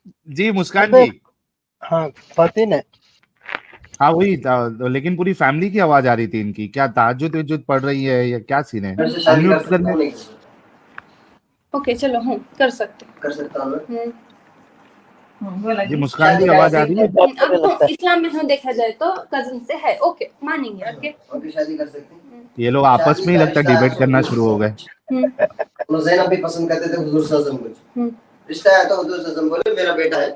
जी मुस्कान जी। हाँ फतेह ने। हाँ वही लेकिन पूरी फैमिली की आवाज आ रही थी इनकी, क्या तहज्जुद वज्जुद पढ़ रही है या क्या सीन है? अनम्यूट करने। ओके चलो कर सकते कर सकता हूँ जी मुस्कान जी आवाज आ रही है? अब इस्लाम में हम देखा जाए तो कजिन से है, ओके मानेंगे। ओके शादी कर सकते हैं। ये लोग आपस में ही लगता है डिबेट करना शुरू हो गए। ज़ैनब भी पसंद करते थे हुजूर सल्लल्लाहु अलैहि वसल्लम को। रिश्ता है तो हुजूर सल्लल्लाहु अलैहि वसल्लम बोले मेरा बेटा है,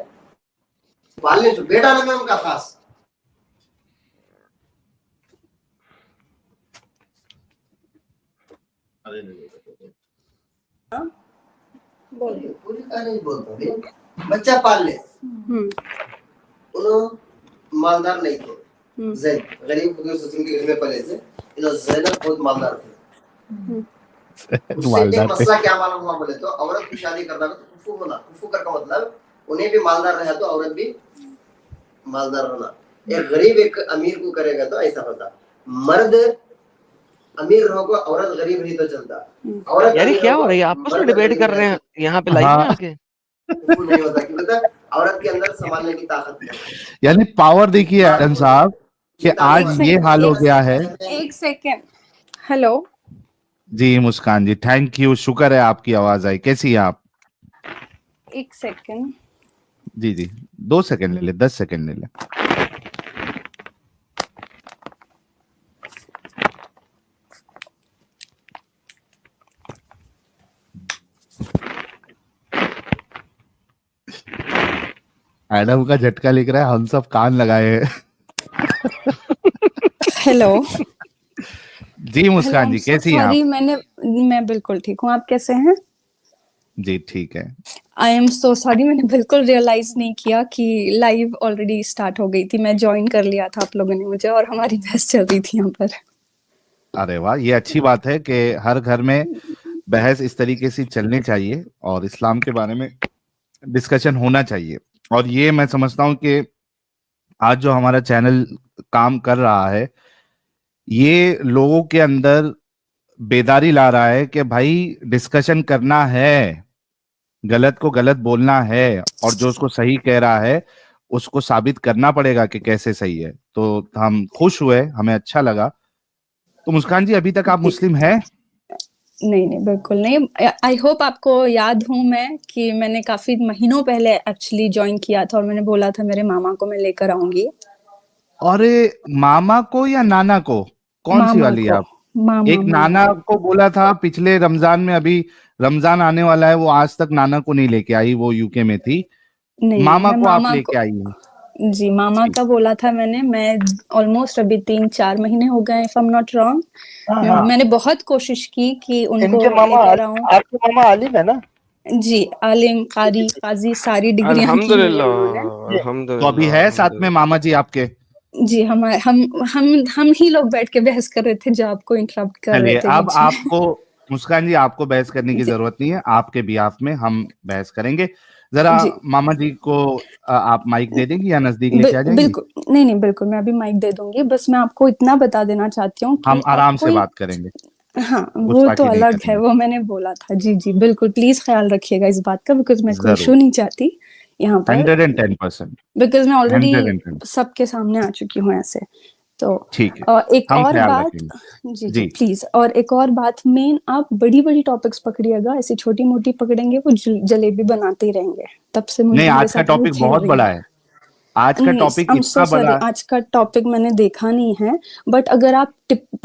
पालने से बेटा नाम है उनका खास। बोलिए। पूरी कहानी बोलता बच्चा पाल ले। उन्होंने मालदार नहीं थे, जैद गरीब हुजूर के घर में पले थे। इन्होंने ज़ैनब बहुत मालदार थे। उससे एक मसला क्या मालूम हुआ बोले तो औरत की शादी करना तो कुफू होना। कुफू का मतलब उन्हें भी मालदार रहा तो औरत भी मालदार होना। एक गरीब एक अमीर को करेगा तो ऐसा होता। मर्द अमीर रहो को औरत गरीब नहीं तो चलता। औरत यार क्या हो रही है, आपस में डिबेट कर रहे हैं यहाँ पे लाइव में आके? कुफू नहीं होता कि मतलब औरत के अंदर संभालने की ताकत नहीं। यानी पावर देखिए आदम साहब कि आज ये हाल हो गया है। एक second. Hello ji Muskan ji thank you, शुक्र है आपकी आवाज आई। कैसी है आप? एक सेकेंड। जी जी 2 सेकंड ले ले, 10 सेकंड ले ले। एडम का झटका लिख रहा है, हम सब कान लगाए हैं। हेलो जी मुस्कान जी कैसी हैं आप? मैं बिल्कुल ठीक हूँ, आप कैसे हैं? जी ठीक है। आई एम सो सॉरी, मैंने बिल्कुल रियलाइज नहीं किया कि लाइव ऑलरेडी स्टार्ट हो गई थी। मैं ज्वाइन कर लिया था आप लोगों ने मुझे, और हमारी बहस चल रही थी यहाँ पर। अरे वाह, ये अच्छी बात है कि हर घर में बहस इस तरीके से चलनी चाहिए और इस्लाम के बारे में डिस्कशन होना चाहिए। और ये मैं समझता हूँ कि आज जो हमारा चैनल काम कर रहा है ये लोगों के अंदर बेदारी ला रहा है कि भाई डिस्कशन करना है, गलत को गलत बोलना है, और जो उसको सही कह रहा है उसको साबित करना पड़ेगा कि कैसे सही है। तो हम खुश हुए, हमें अच्छा लगा। तो मुस्कान जी अभी तक आप मुस्लिम हैं? नहीं बिल्कुल नहीं। आई होप आपको याद हूँ मैं कि मैंने काफी महीनों पहले एक्चुअली ज्वाइन किया था और मैंने बोला था मेरे मामा को मैं लेकर आऊंगी। अरे मामा को या नाना को? कौन सी वाली आप? एक नाना को बोला था पिछले रमजान में, अभी रमजान आने वाला है, वो आज तक नाना को नहीं लेके आई, वो यूके में थी। मामा को आप लेके आई हैं? जी मामा का बोला था मैंने। मैं ऑलमोस्ट अभी 3-4 महीने हो गए if I am not wrong. मैंने बहुत कोशिश की कि उनको लेकर आऊं। आपके मामा आलिम है ना? जी आलिम, कारी, काजी सारी डिग्रियां की हुई है उन्होंने। तो अभी है साथ में मामा जी आपके? जी हम ही लोग बैठ के बहस कर रहे थे जो आपको इंटरप्ट कर रहे थे। अब आपको मुस्कान जी आपको बहस करने की जरूरत नहीं है, आपके बिहाफ में हम बहस करेंगे। जरा मामा जी को आप माइक दे देंगी या नजदीक लेके आ जाएंगी? बिल्कुल नहीं बिल्कुल मैं अभी माइक दे दूंगी। बस मैं आपको इतना बता देना चाहती हूँ कि हम आराम से बात करेंगे। हाँ वो तो अलग है, वो मैंने बोला था। जी बिल्कुल प्लीज ख्याल रखिएगा इस बात का, बिकॉज मैं कोई इशू नहीं चाहती यहाँ पर। 110%। बिकॉज मैं ऑलरेडी सबके सामने आ चुकी हूँ ऐसे। तो ठीक है, एक और बात जी प्लीज, और एक और बात मेन, आप बड़ी बड़ी टॉपिक्स पकड़िएगा, ऐसी छोटी मोटी पकड़ेंगे वो जलेबी बनाते ही रहेंगे। तब से मुझे नहीं, आज का टॉपिक बहुत बड़ा है। आज का टॉपिक इतना बड़ा है। आज का टॉपिक मैंने देखा नहीं है, बट अगर आप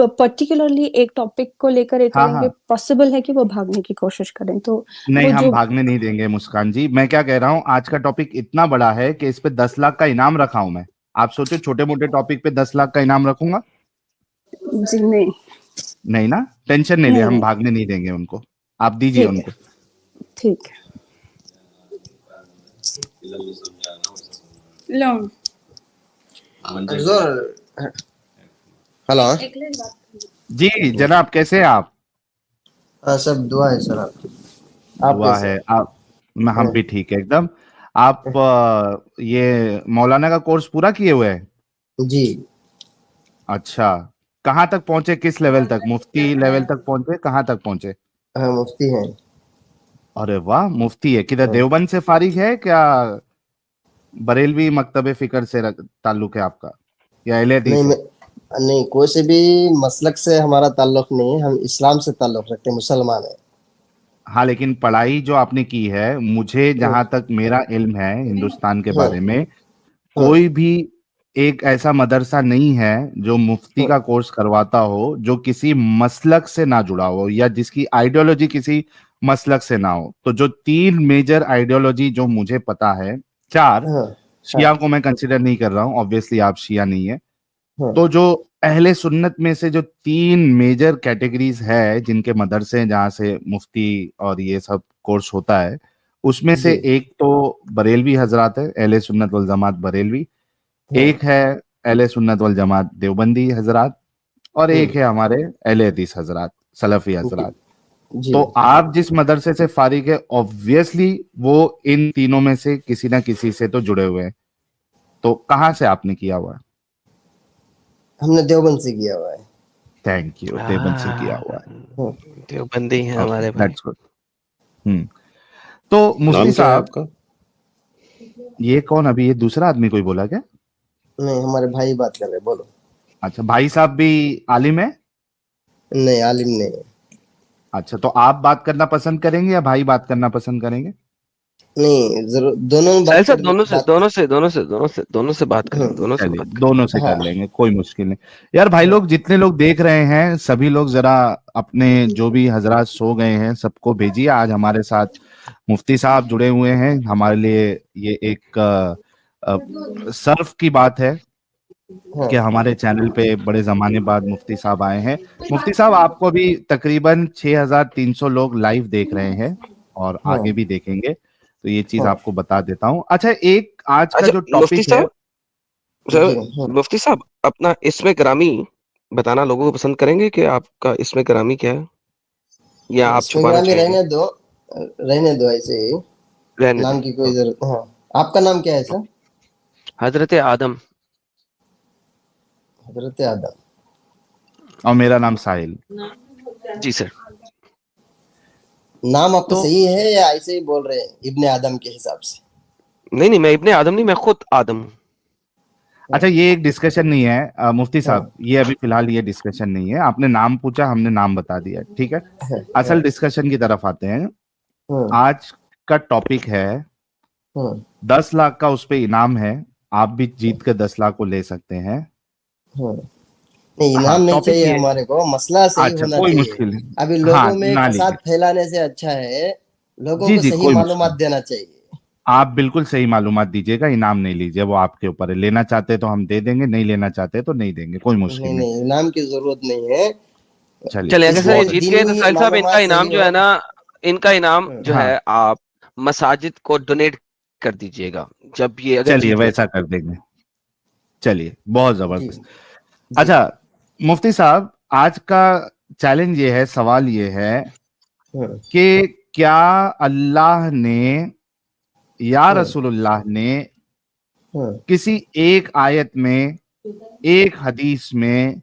पर्टिकुलरली एक टॉपिक को लेकर एक करेंगे, पॉसिबल है कि वो भागने की कोशिश करें। तो नहीं, हम भागने नहीं देंगे मुस्कान जी। मैं क्या कह रहा हूँ, आज का टॉपिक इतना बड़ा है कि इस पे 10 लाख का इनाम रखा हूं मैं। आप सोचो छोटे मोटे टॉपिक पे 10 लाख का इनाम रखूंगा? जी नहीं ना, टेंशन नहीं ले, हम भागने नहीं देंगे उनको। आप दीजिए उनको। ठीक है। हेलो जी जनाब, कैसे हैं आप? सब दुआ है सर। आप दुआ है आप? हम भी ठीक है एकदम। आप ये मौलाना का कोर्स पूरा किए हुए हैं? जी। अच्छा, कहाँ तक पहुंचे, किस लेवल तक? मुफ्ती लेवल तक पहुंचे? कहाँ तक पहुंचे? हाँ मुफ्ती हैं। अरे वाह, मुफ्ती है। किधर देवबंद से फारिग है क्या? बरेलवी मकतब फिक्र से ताल्लुक है आपका या अहले हदीस नहीं है? नहीं, कोई से भी मसलक से हमारा ताल्लुक नहीं है, हम इस्लाम से ताल्लुक रखते हैं, मुसलमान है। हाँ, लेकिन पढ़ाई जो आपने की है, मुझे जहां तक मेरा इल्म है हिंदुस्तान के बारे में, कोई भी एक ऐसा मदरसा नहीं है जो मुफ्ती का कोर्स करवाता हो जो किसी मसलक से ना जुड़ा हो या जिसकी आइडियोलॉजी किसी मसलक से ना हो। तो जो 3 मेजर आइडियोलॉजी जो मुझे पता है, 4 शिया को मैं कंसिडर नहीं कर रहा हूं, ऑब्वियसली आप शिया नहीं है, तो जो अहले सुन्नत में से जो 3 मेजर कैटेगरीज है जिनके मदरसे हैं जहां से मुफ्ती और ये सब कोर्स होता है, उसमें से एक तो बरेलवी हजरात है, अहले सुन्नत वल जमात बरेलवी, एक है अहले सुन्नत वल जमात देवबंदी हजरात, और एक है हमारे अहले हदीस हजरात, सलफी हजरात। तो आप जिस मदरसे से फारिग है, ऑब्वियसली वो इन तीनों में से किसी ना किसी से तो जुड़े हुए हैं। तो कहाँ से आपने किया हुआ? हमने देवबंद से किया हुआ है। थैंक यू, देवबंद से किया हुआ है। देवबंदी है हमारे भाई। That's good. तो मुफ्ती साहब, आपका ये कौन, अभी ये दूसरा आदमी कोई बोला क्या? नहीं, हमारे भाई बात कर रहे, बोलो। अच्छा, भाई साहब भी आलिम है? नहीं, आलिम नहीं है। अच्छा, तो आप बात करना पसंद करेंगे या भाई बात करना पसंद करेंगे? नहीं, जरूर दोनों से बात करें, दोनों से कर लेंगे, कोई मुश्किल नहीं यार। भाई लोग, जितने लोग देख रहे हैं सभी लोग जरा अपने जो भी हजरात सो गए हैं सबको भेजिए। आज हमारे साथ मुफ्ती साहब जुड़े हुए हैं, हमारे लिए ये एक सर्फ की बात है कि हमारे चैनल पे बड़े जमाने बाद मुफ्ती साहब आए हैं। मुफ्ती साहब, आपको अभी तकरीबन 6300 लोग लाइव देख रहे हैं और आगे भी देखेंगे, तो ये चीज आपको बता देता हूँ। अच्छा, एक आज का जो टॉपिक है, मुफ्ती साहब अपना इसमें ग्रामी बताना लोगों को पसंद करेंगे कि आपका इसमें ग्रामी क्या है, या आप छुपाना चाहेंगे? रहने दो ऐसे ही, नाम की कोई जरूरत। हाँ, आपका नाम क्या है सर? हजरत आदम। हजरत आदम। और मेरा नाम साहिल। जी सर। नाम आपका सही है या ऐसे ही बोल रहे हैं इब्ने आदम के हिसाब से? नहीं, मैं इब्ने आदम नहीं, मैं खुद आदम हूँ। अच्छा, ये एक डिस्कशन नहीं है मुफ्ती साहब, ये अभी फिलहाल ये डिस्कशन नहीं है। आपने नाम पूछा, हमने नाम बता दिया, ठीक है। असल डिस्कशन की तरफ आते हैं। आज का टॉपिक है 10 लाख का, उस पे इनाम है, आप भी जीत के 10 लाख को ले सकते हैं। नहीं, इनाम नहीं चाहिए हमारे को, मसला सही होना कोई चाहिए। मुश्किल नहीं। अभी लोगों में फसाद फैलाने से अच्छा है लोगों को सही मालूमात देना चाहिए। आप बिल्कुल सही मालूमात दीजिएगा, इनाम नहीं लीजिए, वो आपके ऊपर है। लेना चाहते तो हम दे देंगे, नहीं लेना चाहते तो नहीं देंगे, कोई मुश्किल नहीं। इनाम की जरूरत नहीं है। चलिए, अगर सर ये जीत गए तो साहिल साहब इनका इनाम जो है ना, इनका इनाम जो है आप मसाजिद को डोनेट कर दीजिएगा जब ये, अगर चलिए वैसा कर देंगे। चलिए, बहुत जबरदस्त। अच्छा मुफ्ती साहब, आज का चैलेंज ये है, सवाल ये है कि क्या अल्लाह ने या रसूलुल्लाह ने किसी एक आयत में, एक हदीस में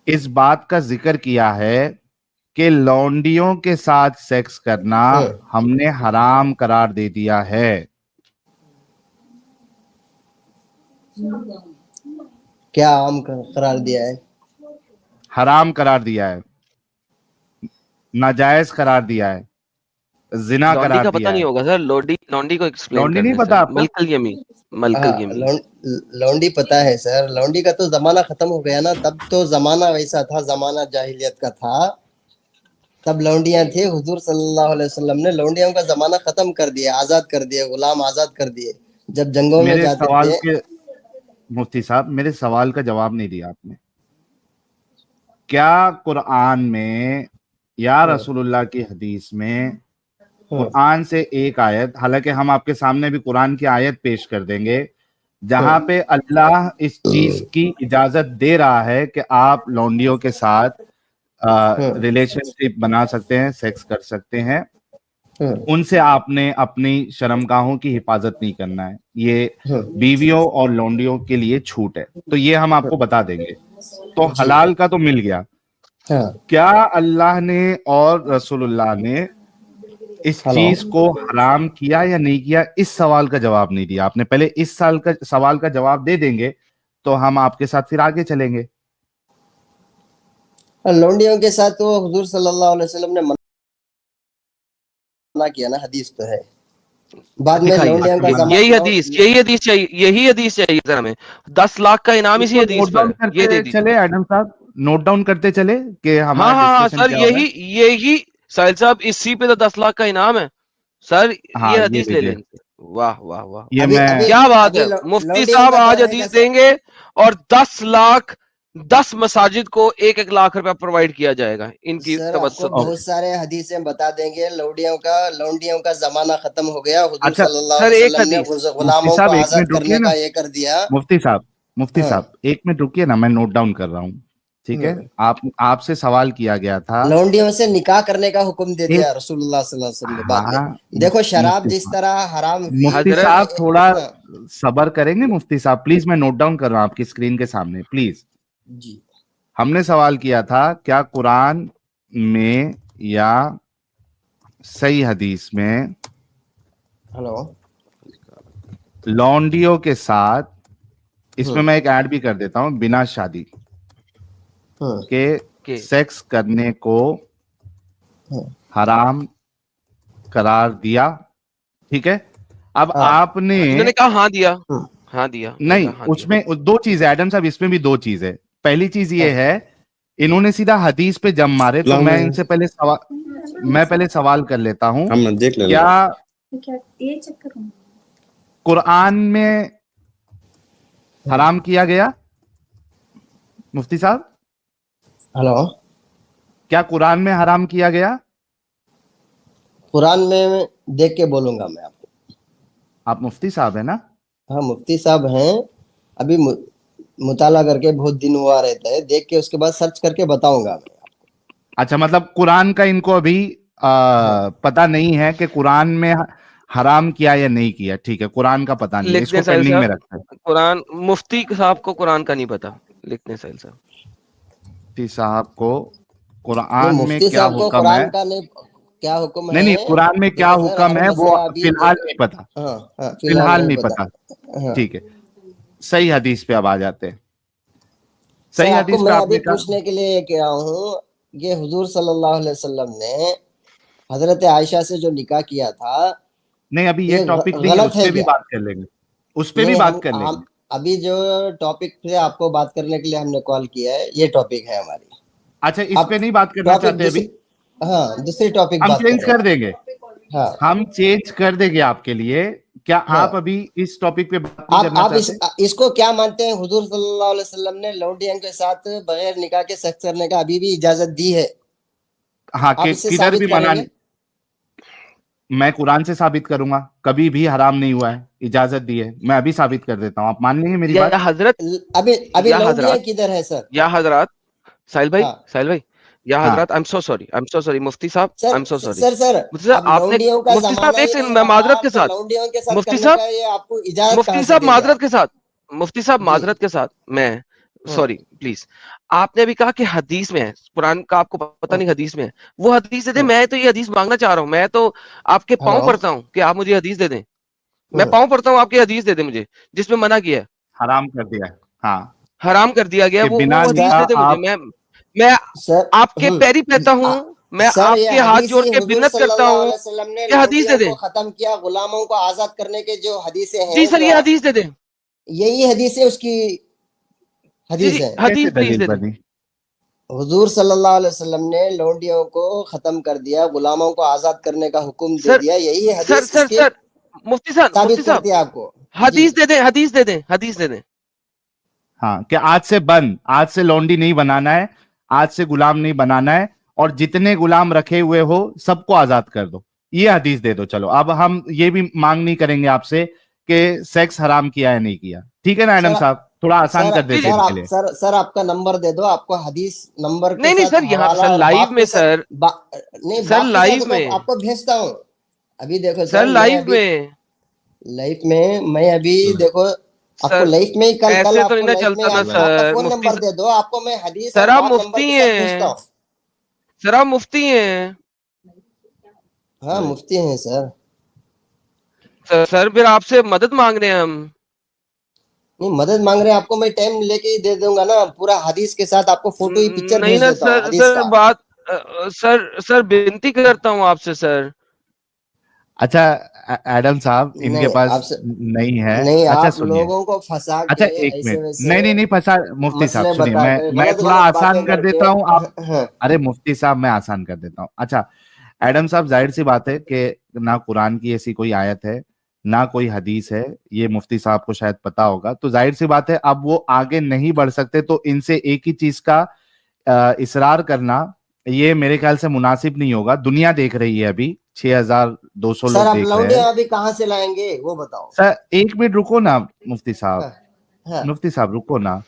इस बात का जिक्र किया है कि लौंडियों के साथ सेक्स करना हमने हराम करार दे दिया है? क्या आम करार दिया है? हराम करार दिया है, नाजायज करार दिया है, जिना करार दिया है। पता नहीं होगा सर, लौंडी को एक्सप्लेन लौंडी नहीं पता आपको? लौंडी पता है सर, लौंडी का तो जमाना खत्म हो गया ना, तब तो जमाना वैसा था, जमाना जाहिलियत का था, तब लौंडियां थी। हुजूर सल्लल्लाहु अलैहि वसल्लम ने लौंडियों का जमाना खत्म कर दिया, आजाद कर दिया, गुलाम आजाद कर दिए। जब जंगों में जाते थे। मुफ्ती साहब, मेरे सवाल का जवाब नहीं दिया आपने। क्या कुरान में या रसूलुल्लाह की हदीस में, कुरान से एक आयत, हालांकि हम आपके सामने भी कुरान की आयत पेश कर देंगे जहां पे अल्लाह इस चीज की इजाजत दे रहा है कि आप लौंडियों के साथ रिलेशनशिप बना सकते हैं, सेक्स कर सकते हैं, उनसे आपने अपनी शर्मगाहों की हिफाजत नहीं करना है, ये बीवियों और लौंडियों के लिए छूट है, तो ये हम आपको बता देंगे। तो हलाल का तो मिल गया। क्या अल्लाह ने और रसूलुल्लाह ने اس چیز کو حرام کیا یا نہیں کیا اس سوال کا جواب نہیں دیا آپ نے. پہلے اس سوال کا جواب دے دیں گے تو ہم آپ کے ساتھ پھر آگے چلیں گے. لونڈیوں کے ساتھ تو حضور صلی اللہ علیہ وسلم نے منع کیا نا, حدیث تو ہے. بعد میں لونڈیوں کا زمانہ, یہی حدیث چاہیے سر ہمیں. 10 لاکھ کا انعام اسی حدیث پر یہ دے دیجیے. چلے ایڈم صاحب نوٹ ڈاؤن کرتے چلے کہ ہمارا ہاں سر یہی ساحل صاحب اسی پہ تو 10 لاکھ کا انعام ہے سر. یہ حدیث لے لیں. واہ واہ واہ کیا بات ہے. مفتی صاحب آج حدیث دیں گے اور 10 لاکھ 10 مساجد کو 1-1 لاکھ روپیہ پرووائڈ کیا جائے گا ان کی توسط. بہت سارے حدیثیں بتا دیں گے. لونڈیوں کا زمانہ ختم ہو گیا. حضور صلی اللہ سر علیہ ایک وسلم نے غلاموں کو آزاد کرنے کا یہ کر دیا. مفتی صاحب 1 منٹ رکیے نا, میں نوٹ ڈاؤن کر رہا ہوں. ٹھیک ہے, آپ سے سوال کیا گیا تھا لونڈیوں سے نکاح کرنے کا حکم دے دیا رسول اللہ صلی اللہ علیہ وسلم نے بعد میں. دیکھو شراب جس طرح حرام. مفتی صاحب تھوڑا صبر کریں گے مفتی صاحب پلیز. میں نوٹ ڈاؤن کر رہا ہوں آپ کی اسکرین کے سامنے پلیز. جی ہم نے سوال کیا تھا کیا قرآن میں یا صحیح حدیث میں لونڈیوں کے ساتھ, اس میں میں ایک ایڈ بھی کر دیتا ہوں, بنا شادی کے سیکس کرنے کو حرام قرار دیا. ٹھیک ہے, اب آپ نے کہا ہاں دیا نہیں, اس میں 2 چیز ہے ایڈم صاحب, اس میں بھی 2 چیز ہے. پہلی چیز یہ ہے انہوں نے سیدھا حدیث پہ جم مارے, تو میں ان سے پہلے سوال کر لیتا ہوں کیا قرآن میں حرام کیا گیا؟ مفتی صاحب کیا قرآن میں حرام کیا گیا؟ قرآن میں دیکھ کے بولوں گا میں آپ کو. آپ مفتی صاحب ہیں نا؟ ہاں مفتی صاحب ہیں. ابھی مطالعہ کر کے بہت دن ہوا رہتا ہے, دیکھ کے اس کے بعد سرچ کر کے بتاؤں گا میں. اچھا, مطلب قرآن کا ان کو ابھی پتہ نہیں ہے کہ قرآن میں حرام کیا یا نہیں کیا. ٹھیک ہے, قرآن کا پتہ نہیں, اس کو پینڈنگ میں رکھتے ہیں. قرآن مفتی صاحب کو قرآن کا نہیں پتا, لکھتے ساحل صاحب. مفتی صاحب کو قرآن میں کیا حکم ہے, کیا حکم ہے, نہیں قرآن میں کیا حکم ہے وہ فی الحال نہیں پتا. فی الحال نہیں پتا. ٹھیک ہے, صحیح حدیث پہ اب آ جاتے ہیں. صحیح حدیث پہ آپ نے پوچھنے کے لیے کیا ہوں, یہ حضور صلی اللہ علیہ وسلم نے حضرت عائشہ سے جو نکاح کیا تھا, نہیں ابھی یہ ٹاپک نہیں ہے, اس پہ بھی بات کر لیں گے, اس پہ بھی بات کر لیں گے. ابھی جو ٹاپک پہ آپ کو بات کرنے کے لیے ہم نے کال کیا ہے, یہ ٹاپک ہے ہماری. اچھا, اس پہ نہیں بات کرنا چاہتے ابھی؟ ہاں دوسری ٹاپک ہم چینج کر دیں گے. ہاں ہم چینج کر دیں گے آپ کے لیے. کیا آپ ابھی اس ٹاپک پہ بات نہیں کرنا چاہتے؟ اس کو کیا مانتے ہیں, حضور صلی اللہ علیہ وسلم نے لونڈیوں کے ساتھ بغیر نکاح کے سیکس کرنے کا ابھی بھی اجازت دی ہے؟ ہاں, کدھر بھی منع نہیں. میں قرآن سے ثابت کروں گا, کبھی بھی حرام نہیں ہوا ہے, اجازت دی ہے. میں ابھی ثابت کر دیتا ہوں, آپ مان لیں گے میری بات؟ حضرت ابھی لونڈیاں کدھر ہے سر؟ یا حضرات ساحل بھائی یا حضرات, I'm so sorry مفتی صاحب, I'm so sorry. سر آپ نے مفتی صاحب ایک معذرت کے ساتھ, مفتی صاحب معذرت کے ساتھ میں سوری پلیز. آپ نے ابھی کہا کہ حدیث میں ہے, قرآن کا آپ کو پتہ نہیں حدیث میں ہے, وہ حدیث دے دیں. میں تو یہ حدیث مانگنا چاہ رہا ہوں, میں تو آپ کے پاؤں پڑتا ہوں کہ آپ مجھے حدیث دے دیں. میں پاؤں پڑتا ہوں آپ کی حدیث دے دیں مجھے, جس میں منع کیا ہے, حرام کر دیا ہے. ہاں حرام کر دیا گیا, وہ حدیث دے دیں مجھے. میں آپ کے پیری پہتا ہوں, میں آپ کے ہاتھ جوڑ کے منت کرتا ہوں کہ حدیث دے دیں. ختم کیا, غلاموں کو آزاد کرنے کے جو حدیثیں ہیں, جی سر یہ حدیث دے دیں. یہی حدیث ہے, اس کی حدیث ہے. حدیث پلیز دے دیں. حضور صلی اللہ علیہ وسلم نے لونڈیوں کو ختم کر دیا, غلاموں کو آزاد کرنے کا حکم دے دیا. یہی حدیث سر مفتی صاحب آپ کو حدیث دے دیں, حدیث دے دیں. ہاں, کہ آج سے لونڈی نہیں بنانا ہے, آج سے غلام نہیں بنانا ہے, اور جتنے غلام رکھے ہوئے ہو سب کو آزاد کر دو. یہ حدیث دے دو. چلو اب ہم یہ بھی مانگ نہیں کریں گے آپ سے کہ سیکس حرام کیا ہے نہیں کیا. ٹھیک ہے نا ایڈم صاحب, تھوڑا آسان کر دیتے ہیں. سر آپ کا نمبر دے دو, آپ کو حدیث نمبر نہیں سر, یہاں سر لائیو میں سر لائیو میں آپ کو بھیجتا ہوں. ابھی دیکھو سر لائیو میں میں ابھی دیکھو آپ کو لائف میں ہی کل ایسے تو نہیں چلتا نا سر. فون نمبر دے دو, آپ کو میں حدیث سر آپ مفتی ہیں, سر آپ مفتی ہیں. ہاں مفتی ہیں سر. سر پھر آپ سے مدد مانگ رہے ہیں ہم. نہیں مدد مانگ رہے ہیں آپ کو میں ٹائم لے کے ہی دے دوں گا نا, پورا حدیث کے ساتھ آپ کو فوٹو ہی پکچر نہیں بھیج نا دیتا ہوں سر, حدیث کا. بات سر بنتی کرتا ہوں آپ سے سر. اچھا ایڈم صاحب ان کے پاس نہیں ہے. نہیں, اچھا آپ سنیے, لوگوں کو پھنسا اچھا کے ایک ایسے منٹ, ویسے نہیں پھنسا. مفتی صاحب مسئلے سنیے, بتا کے میں غلط تھوڑا غلط آسان باتیں کر کر دیتا کے. ہوں. آپ ارے مفتی صاحب میں آسان کر دیتا ہوں. اچھا ایڈم صاحب, ظاہر سی بات ہے کہ نہ قرآن کی ایسی کوئی آیت ہے نہ کوئی حدیث ہے, یہ مفتی صاحب کو شاید پتا ہوگا, تو ظاہر سی بات ہے اب وہ آگے نہیں بڑھ سکتے, تو ان سے ایک ہی چیز کا اصرار کرنا یہ میرے خیال سے مناسب نہیں ہوگا. دنیا دیکھ رہی ہے ابھی, 6200 سر لوگ آپ دیکھ رہے لونڈے ہیں. ابھی کہاں سے لائیں گے وہ بتاؤ. سر ایک منٹ رکو نا مفتی صاحب, ہاں. مفتی صاحب رکو نا.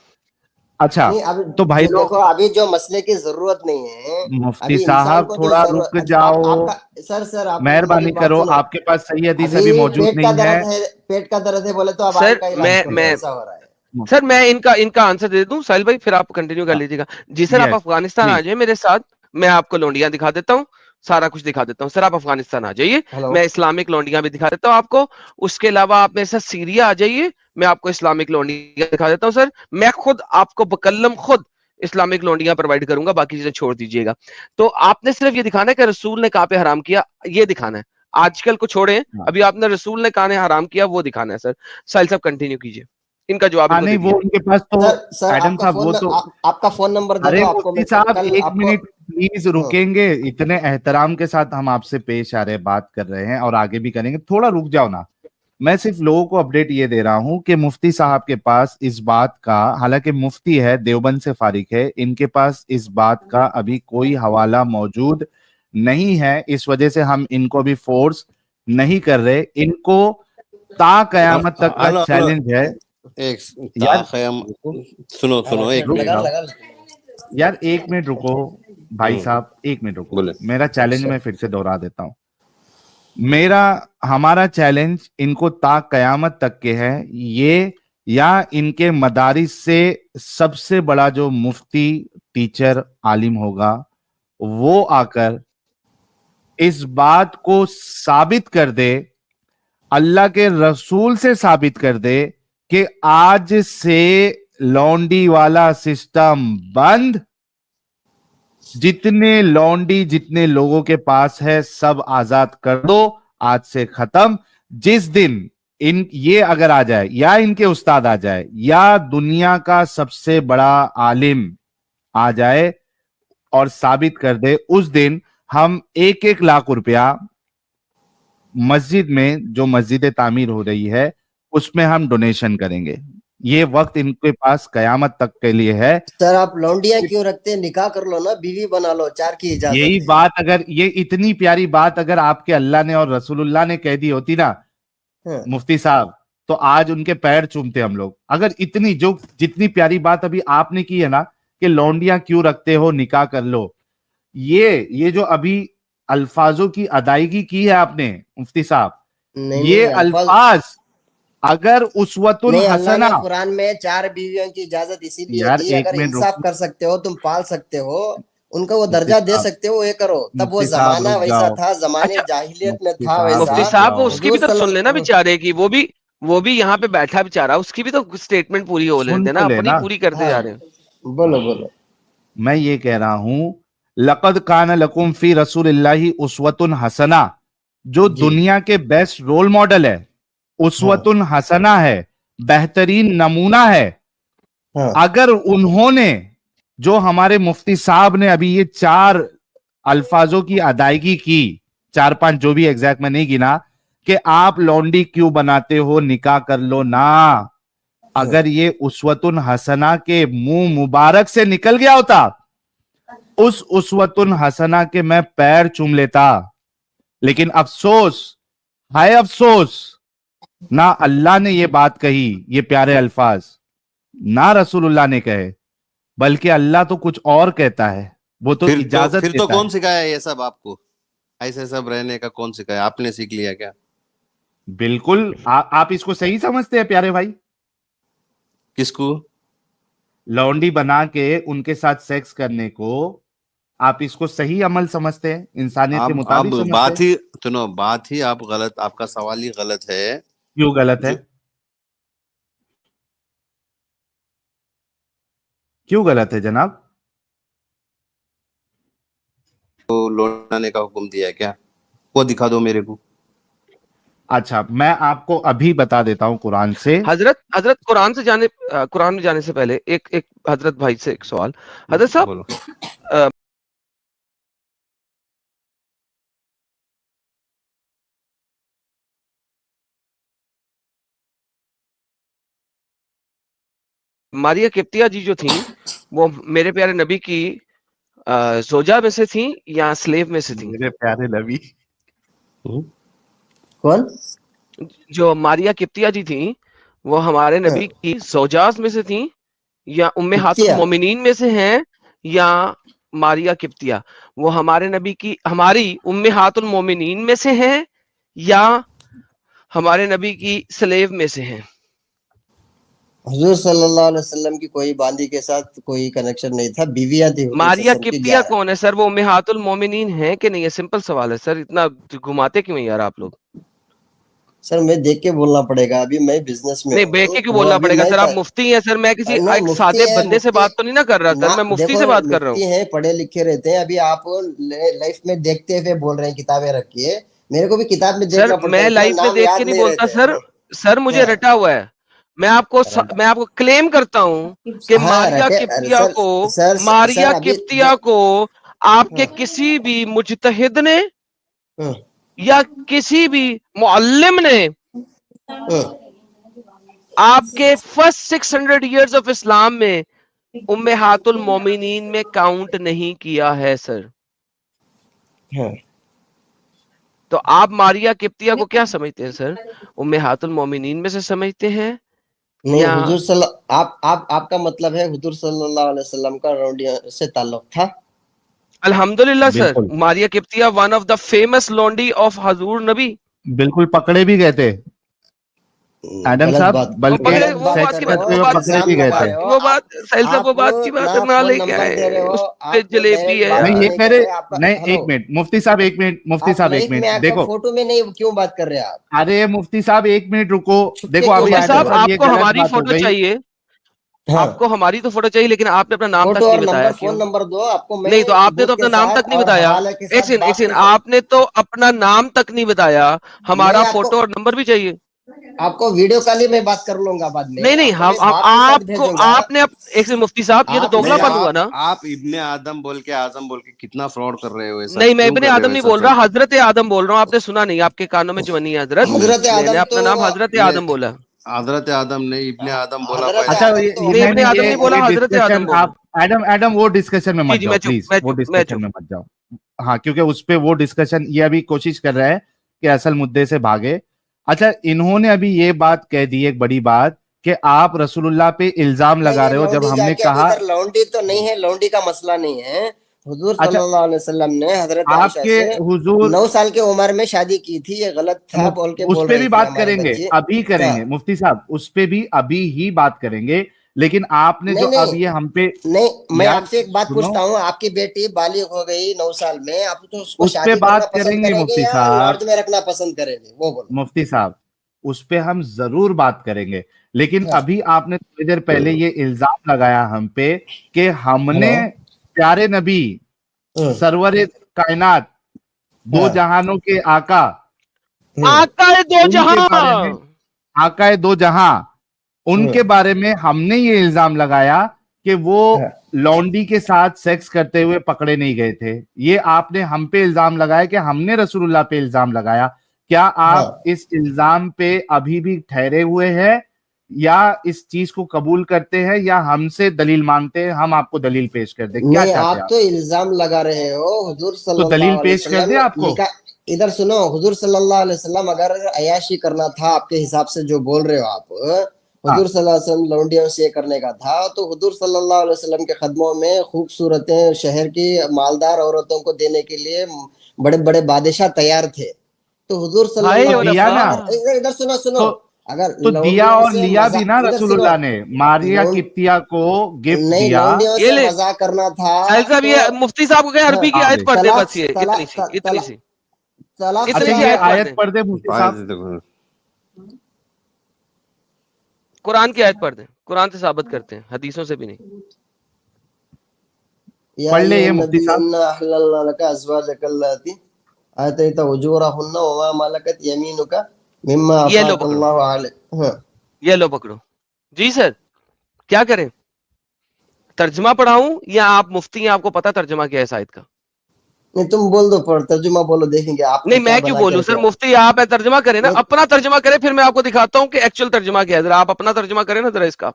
اچھا نہیں اب تو بھائی لوگ, دیکھو ابھی جو مسئلے کی ضرورت نہیں ہے, مفتی ابھی انسان صاحب کو جو تھوڑا ضرورت, رک جاؤ, آپ کا سر آپ میری مہربانی بات کرو, سنو. آپ کے پاس صحیح حدیث ابھی ابھی موجود پیٹ کا نہیں ہے. درد ہے, پیٹ کا درد ہے بولے تو اب سر آم کا علاج کرو, ایسا ہو رہا ہے. سر میں ان کا آنسر دے دوں ساحل بھائی, پھر آپ کنٹینیو کر لیجیے گا. جی سر, آپ یس افغانستان آ پلیز. جائیں میرے ساتھ, میں آپ کو لونڈیاں دکھا دیتا ہوں, سارا کچھ دکھا دیتا ہوں. سر آپ افغانستان آ جائیے, ہلو میں اسلامک لونڈیاں بھی دکھا دیتا ہوں آپ کو. اس کے علاوہ آپ میرے ساتھ سیریا آ جائیے, میں آپ کو اسلامک لونڈیاں دکھا دیتا ہوں. سر میں خود آپ کو بکلم خود اسلامک لونڈیاں پرووائڈ کروں گا, باقی چیزیں چھوڑ دیجیے گا. تو آپ نے صرف یہ دکھانا ہے کہ رسول نے کہاں پہ حرام کیا, یہ دکھانا ہے. آج کل کو چھوڑیں, ابھی آپ نے رسول نے کہاں نے حرام کیا وہ دکھانا ہے. سر ساحل صاحب کنٹینیو کیجیے, ان کا جواب ان کو دے نہیں وہ دیجیے. ان کے پاس تو, سر ایڈم صاحب وہ تو, آپ کا فون نمبر دے ارے دو, آپ کو مفتی میں صاحب کل ایک آپ کو. منٹ پلیز رکیں گے, اتنے احترام کے ساتھ ہم آپ سے پیش آ رہے, بات کر رہے ہیں اور آگے بھی کریں گے, تھوڑا رک جاؤ نا. میں صرف لوگوں کو اپڈیٹ یہ دے رہا ہوں کہ مفتی صاحب کے پاس اس بات کا, حالانکہ مفتی ہے دیوبند سے فارغ ہے, ان کے پاس اس بات کا ابھی کوئی حوالہ موجود نہیں ہے, اس وجہ سے ہم ان کو بھی فورس نہیں کر رہے. ان کو تا قیامت تک کا چیلنج ہے. ایک یار سنو ایک رک منٹ. جاؤ یار, ایک منٹ رکو بھائی صاحب, ایک منٹ رکو. بولے میرا چیلنج میں پھر سے دوہرا دیتا ہوں. ہمارا چیلنج ان کو تا قیامت تک کے ہے, یہ یا ان کے مدارس سے سب سے بڑا جو مفتی ٹیچر عالم ہوگا وہ آ کر اس بات کو ثابت کر دے, اللہ کے رسول سے ثابت کر دے کہ آج سے لونڈی والا سسٹم بند, جتنے لونڈی جتنے لوگوں کے پاس ہے سب آزاد کر دو, آج سے ختم. جس دن یہ اگر آ جائے, یا ان کے استاد آ جائے, یا دنیا کا سب سے بڑا عالم آ جائے اور ثابت کر دے, اس دن ہم 1 لاکھ روپیہ مسجد میں, جو مسجد تعمیر ہو رہی ہے اس میں ہم ڈونیشن کریں گے. یہ وقت ان کے پاس قیامت تک کے لیے ہے. سر آپ لونڈیاں کیوں رکھتے ہیں, نکاح کر لو نا, بیوی بنا لو, 4 کی اجازت یہی ہے. بات اگر, یہ اتنی پیاری بات اگر آپ کے اللہ نے اور رسول اللہ نے کہہ دی ہوتی نا مفتی صاحب, تو آج ان کے پیر چومتے ہم لوگ. اگر جتنی پیاری بات ابھی آپ نے کی ہے نا کہ لونڈیاں کیوں رکھتے ہو, نکاح کر لو, یہ جو ابھی الفاظوں کی ادائیگی کی ہے آپ نے مفتی صاحب, یہ الفاظ اگر اسوۃ نہیں, اللہ حسنہ, نے قرآن میں 4 بیویوں کی اجازت اسی لیے یار دی, ایک اگر منٹ انصاف رک, کر سکتے ہو, تم پال سکتے ہو, ان کو وہ مفتی درجہ دے صاحب, سکتے ہو, یہ کرو. تب وہ مفتی صاحب زمانہ رک ویسا جاؤ, تھا, زمانے اچھا جاہلیت میں مفتی تھا صاحب ویسا. مفتی رک صاحب جاؤ, اس کی بھی تو سن لینا بیچارے کی, وہ بھی یہاں پہ بیٹھا بیچارہ, اس کی بھی تو اسٹیٹمنٹ پوری ہو سن لیتے نا, تو اپنی لینا. پوری کرتے جا رہے ہیں. بولو. میں یہ کہہ رہا ہوں, لقد کان لکم فی رسول اللہ اسوۃ حسنہ, جو جی دنیا کے بیسٹ رول ماڈل ہے, اسوۃ حسنہ ہے, بہترین نمونہ ہے. اگر انہوں نے, جو ہمارے مفتی صاحب نے ابھی یہ 4 الفاظوں کی ادائیگی کی, 4-5 جو بھی ایگزیکٹ میں نہیں گنا, کہ آپ لونڈی کیوں بناتے ہو, نکاح کر لو نا, اگر یہ اسوۃ حسنہ کے منہ مبارک سے نکل گیا ہوتا, اس اسوۃ حسنہ کے میں پیر چوم لیتا. لیکن افسوس, ہائے افسوس, نہ اللہ نے یہ بات کہی, یہ پیارے الفاظ نہ رسول اللہ نے کہے, بلکہ اللہ تو کچھ اور کہتا ہے, وہ تو اجازت پھر تو دیتا کون ہے. سکھایا یہ سب آپ کو, ایسے سب رہنے کا کون سکھایا, آپ نے سیکھ لیا کیا؟ بالکل, آپ اس کو صحیح سمجھتے ہیں پیارے بھائی؟ کس کو؟ لونڈی بنا کے ان کے ساتھ سیکس کرنے کو آپ اس کو صحیح عمل سمجھتے ہیں, انسانیت کے اب مطابق سمجھتے بات ہیں؟ ہی سنو بات ہی آپ غلط, آپ کا سوال ہی غلط ہے. کیوں غلط ہے؟ کیوں غلط ہے جناب؟ تو لوٹانے کا حکم دیا ہے کیا؟ وہ دکھا دو میرے کو. اچھا میں آپ کو ابھی بتا دیتا ہوں قرآن سے. حضرت قرآن میں جانے سے پہلے ایک حضرت بھائی سے ایک سوال. حضرت صاحب بولو. ماریا قبطیہ جی جو تھیں وہ میرے پیارے نبی کی زوجہ میں سے تھیں یا سلیو میں سے تھیں؟ میرے پیارے نبی کون؟ جو ماریا قبطیہ جی تھیں وہ ہمارے نبی کی زوجات میں سے تھیں یا امہات المومنین میں سے ہیں یا ماریا قبطیہ وہ ہمارے نبی کی ہماری امہات المومنین میں سے ہیں یا ہمارے نبی کی سلیو میں سے ہیں؟ حضور صلی اللہ علیہ وسلم کی کوئی باندی کے ساتھ کوئی کنیکشن نہیں تھا, بیویاں تھی. ماریا قبطیہ کون ہے سر؟ وہ امہات المومنین ہیں کہ نہیں؟ ہے سمپل سوال ہے سر, اتنا گھماتے کیوں ہیں یار آپ لوگ؟ سر میں دیکھ کے بولنا پڑے گا, ابھی میں بزنس میں نہیں بیٹھ کے کیوں بولنا پڑے گا سر؟ آپ مفتی ہیں سر, میں کسی ایک سادے بندے سے بات تو نہیں نہ کر رہا سر, میں مفتی سے بات کر رہا ہوں. مفتی ہیں, پڑھے لکھے رہتے ہیں, ابھی آپ لائف میں دیکھتے ہوئے بول رہے ہیں کتابیں رکھیے, میرے کو بھی کتاب میں دیکھنا پڑتا ہے. میں لائف میں دیکھ کے نہیں بولتا سر مجھے رٹا ہوا ہے. میں آپ کو کلیم کرتا ہوں کہ ماریا قبطیہ کو آپ کے کسی بھی مجتہد نے یا کسی بھی معلم نے آپ کے فرسٹ 600 ایئرز آف اسلام میں امہات المومنین میں کاؤنٹ نہیں کیا ہے سر. تو آپ ماریا قبطیہ کو کیا سمجھتے ہیں سر؟ امہات المومنین میں سے سمجھتے ہیں نہیں؟ حضور آپ کا مطلب ہے حضور صلی اللہ علیہ وسلم کا لونڈیوں سے تعلق تھا؟ الحمدللہ سر, ماریا قبطیہ ون آف دا فیمس لونڈی آف حضور نبی. بالکل پکڑے بھی گئے تھے ایڈم صاحب, بلکہ سیکس کرتے ہوئے پکڑے بھی گئے تھے. وہ بات سہیل صاحب, وہ بات کی بات نہ لے کے آئے, اس پہ جلیبی ہے. نہیں ایک منٹ مفتی صاحب, ایک منٹ دیکھو فوٹو میں نہیں کیوں بات کر رہے ہیں آپ؟ ارے مفتی صاحب ایک منٹ رکو, دیکھو ابھی صاحب آپ کو ہماری فوٹو چاہیے, آپ کو ہماری تو فوٹو چاہیے, لیکن آپ نے اپنا نام تک نہیں بتایا. فون نمبر دو آپ کو. نہیں تو آپ نے تو اپنا نام تک نہیں بتایا. ایک سیکنڈ, آپ نے تو اپنا نام تک نہیں بتایا, ہمارا فوٹو اور نمبر بھی چاہیے. آپ کو ویڈیو کال ہی میں بات کر لوں گا بعد میں. نہیں آپ نے ایک سے مفتی صاحب یہ تو دوگلا پن ہوا نا. آپ ابن آدم بول کے اعظم بول کے کتنا فراڈ کر رہے ہو. نہیں میں ابن آدم نہیں بول رہا, حضرت آدم بول رہا ہوں. آپ نے سنا نہیں, آپ کے کانوں میں جو نہیں ہے حضرت, میں نے اپنا نام حضرت آدم بولا. حضرت آدم نے ابن آدم بولا. اچھا ابن آدم نہیں بولا, حضرت آدم بولا. ایڈم وہ ڈسکشن میں مت جاؤ پلیز, وہ ڈسکشن میں مت جاؤ. ہاں کیونکہ اس پہ وہ ڈسکشن یہ ابھی کوشش کر رہا ہے کہ اصل مدعے سے بھاگے. اچھا انہوں نے ابھی یہ بات کہہ دی, ایک بڑی بات, کہ آپ رسول اللہ پہ الزام لگا رہے ہو. جب ہم نے کہا لونڈی تو نہیں ہے, لونڈی کا مسئلہ نہیں ہے. حضور صلی اللہ علیہ وسلم نے حضرت آپ کے حضور 9 سال کی عمر میں شادی کی تھی, یہ غلط تھا بول کے اس پہ بھی بات کریں گے, ابھی کریں گے مفتی صاحب, اس پہ بھی ابھی ہی بات کریں گے. لیکن آپ نے جو اب یہ ہم پہ نہیں, میں آپ سے ایک بات پوچھتا ہوں, آپ کی بیٹی بالغ ہو گئی 9 سال میں, آپ تو اس کو شادی کرنا پسند کریں گے یا لاڈج میں رکھنا پسند کریں گے؟ وہ بولو مفتی صاحب. اس پہ ہم ضرور بات کریں گے, لیکن ابھی آپ نے تھوڑی دیر پہلے یہ الزام لگایا ہم پہ کہ ہم نے پیارے نبی سرور کائنات, 2 جہانوں کے آقا, آقا 2 جہاں, ان کے بارے میں ہم نے یہ الزام لگایا کہ وہ لونڈی کے ساتھ سیکس کرتے ہوئے پکڑے نہیں گئے تھے. یہ آپ نے ہم پہ الزام لگایا کہ ہم نے رسول اللہ پہ الزام لگایا. کیا آپ اس الزام پہ ابھی بھی ٹھہرے ہوئے ہیں یا اس چیز کو قبول کرتے ہیں یا ہم سے دلیل مانگتے ہیں, ہم آپ کو دلیل پیش کر دیں؟ کیا چاہتے ہیں آپ؟ تو الزام لگا رہے ہو. حضور صلی اللہ علیہ وسلم پیش کر دیں آپ کو. ادھر سنو, حضور صلی اللہ علیہ وسلم اگر عیاشی کرنا تھا آپ کے حساب سے جو بول رہے ہو آپ, حضور صلی اللہ علیہ وسلم لونڈیوں سے کرنے کا تھا, تو حضور صلی اللہ علیہ وسلم کے قدموں میں خوبصورتیں شہر کی مالدار عورتوں کو دینے کے لیے بڑے بڑے بادشاہ تیار تھے. تو حضور صلی اللہ علیہ وسلم, ادھر سنو, اگر تو دیا اور لیا بھی نا رسول اللہ نے, ماریا قبطیہ کو گفٹ دیا. لونڈیوں سے مزاق کرنا تھا. یہ مفتی صاحب کو کہ عربی کی آیت پڑھ دے, بس یہ اتنی سی. तलाक इतनी अच्छा सी ये आयत पढ़ आयत दें। पढ़ दे मुफ्ती साहब, कुरान की आयत पढ़ दें, कुरान से साबित करते हैं, हदीसों से भी नहीं। या पढ़ ले ये अय्युहन मुफ्ती नबी साहब। इन्ना अहललना लका अज़वाजक अल्लाती आतैता उजूरहुन्ना व मा मलकत यमीनुका मिम्मा ये लो पकड़ो, अफ़ाअल्लाहु अलैक। हाँ, ये लो पकड़ो जी सर, क्या करें, तर्जमा पढ़ाऊं या आप मुफ्ती हैं, आपको पता तर्जमा क्या है इस आयत का? नहीं तुम बोल दो, पर तर्जुमा बोलो, देखेंगे आपने नहीं क्या मैं क्यों बना बोलूं के सर, रखे। मुफ्ती आप है, तर्जमा करें ना, नहीं अपना तर्जमा करें, फिर मैं आपको दिखाता हूं कि एक्चुअल तर्जमा क्या है। जरा आप अपना तर्जमा करें ना जरा इसका।